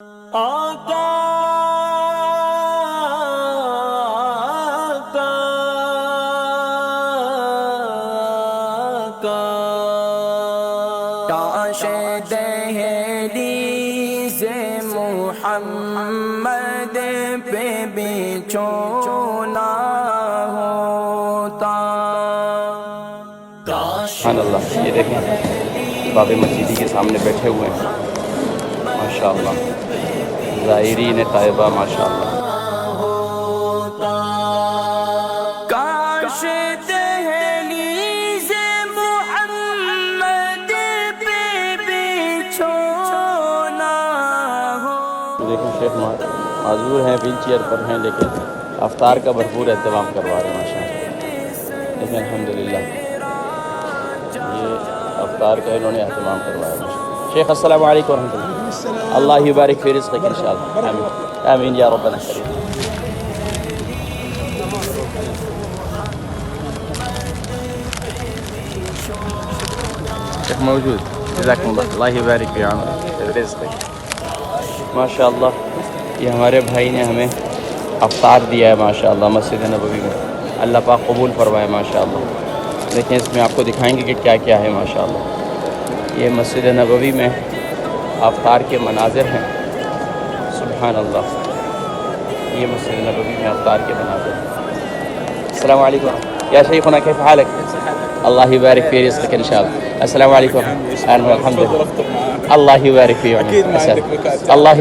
آقا کاش دہلیز محمد پہ بچھونا ہوتا. سبحان اللہ. یہ دیکھیں باب مسجدی کے سامنے بیٹھے ہوئے ہیں ماشاء اللہ. زائرین طیبہ ماشاء اللہ. کاش دہلیز محمد پہ بچھونا ہو. دیکھیں شیخ معذور ہیں، ویل چیئر پر ہیں، لیکن افطار کا بھرپور اہتمام کروا رہے ہیں ماشاء اللہ. لیکن الحمدللہ یہ افطار کا انہوں نے اہتمام کروایا ماشاء اللہ. شیخ السلام علیکم ورحمۃ اللہ. اللہ یبارک فی رزقک انشاءاللہ. آمین آمین یا ربنا کریم. شیخ موجود. جزاکم اللہ. اللہ یبارک فی عمرک رزقک. ماشاء اللہ یہ ہمارے بھائی نے ہمیں افطار دیا ہے ماشاء اللہ مسجد نبوی میں. اللہ پاک قبول فرمائے ماشاء اللہ. دیکھیں اس میں آپ کو دکھائیں گے کہ کیا کیا ہے ماشاء اللہ. یہ مسجد نبوی میں افطار کے مناظر ہیں. سبحان اللہ. یہ مسجد نبوی میں افطار کے مناظر ہیں. السلام علیکم یا شیخنا کیف حالک؟ اللہ یبارک فی رزقک انشاءاللہ. السلام علیکم. الحمد للہ. اللہ یبارک فی عمرک. اللہ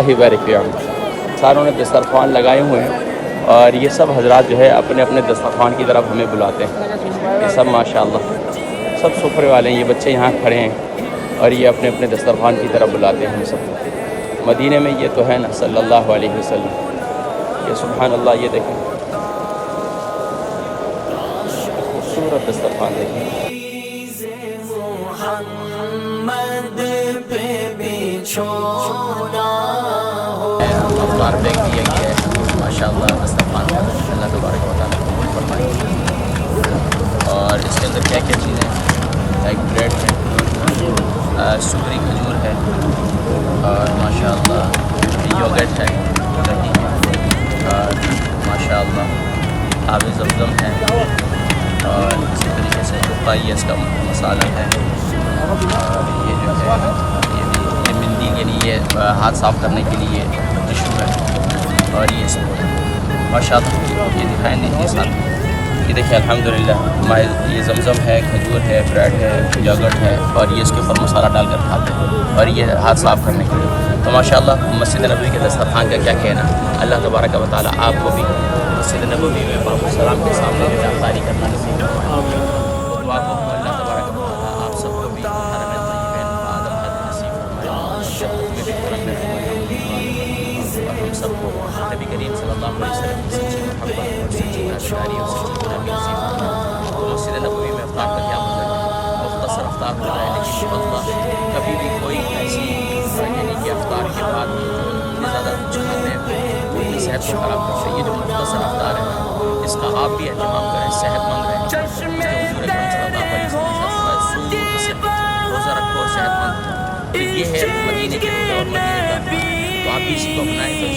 یبارک فی عمرک. ساروں نے دسترخوان لگائے ہوئے ہیں اور یہ سب حضرات جو ہے اپنے اپنے دسترخوان کی طرف ہمیں بلاتے ہیں. یہ سب ماشاء اللہ سب سفرے والے ہیں. یہ بچے یہاں کھڑے ہیں اور یہ اپنے اپنے دسترخوان کی طرف بلاتے ہیں ہم سب. مدینے میں یہ تو ہے نا صلی اللہ علیہ وسلم. یہ سبحان اللہ. یہ دیکھیں خوبصورت دسترخوان دیکھیں. محمد پہ بچھونا ہو. افطار بیگ دیا گیا ہے ماشاء اللہ دسترخوان پر. اللہ تبارک و تعالیٰ قبول فرمائے. اور اس کے اندر کیا کیا چیزیں ہیں؟ ایک بریڈ ہے، سپری کھجور ہے، اور ماشاء اللہ یوگرٹ ہے، دہی ہے، اور ماشاء اللہ آب زمزم ہے، اور اسی طریقے سے حقہ اس کا مسالہ ہے. اور یہ جو ہے یہ مندیل یعنی یہ ہاتھ صاف کرنے کے لیے ٹشو ہے. اور یہ سب ماشاء اللہ یہ دکھائیں دیں یہ ساتھ. یہ دیکھیں الحمدللہ یہ زمزم ہے، کھجور ہے، بریڈ ہے، یوگرٹ ہے، اور یہ اس کے اوپر مسالہ ڈال کر کھاتے ہیں. اور یہ ہاتھ صاف کرنے کے لیے. تو ماشاءاللہ مسجد نبوی کے دسترخوان کا کیا کہنا. اللہ تبارک و تعالیٰ آپ کو بھی مسجد نبوی میں باب السلام کے سامنے جو ہے افطاری کرنا نصیب فرمائے. دعا کو اللہ تبارک و تعالیٰ آپ سب کو بھی حرم طیبین آدم حد نصیب فرمائے. جنت میں بھی کرم میں اور ہم سب کو نبی کریم صلی اللہ علیہ وسلم کی سچی محبت اور سچی تابعداری اور سچی غلامی نصیب فرمائے. تو مسجد نبوی میں افطار کا کیا مطلب ہے؟ مختصر افطار ہوتا ہے، لیکن اللہ کبھی بھی کوئی ایسی یعنی کہ افطار کے بعد اتنی زیادہ کچھ کھاتے ہیں تو اپنی صحت کو خراب کرتے ہیں. یہ جو مختصر افطار ہے اس کا آپ بھی اہتمام کریں، صحت مند رہیں. حضور اکرم صلی اللہ علیہ وسلم روزہ رکھو اور صحت مند. تو یہ ہے مدینے کے روزہ اور مدینے کا. تو آپ بھی اسی کو اپنائیں. تو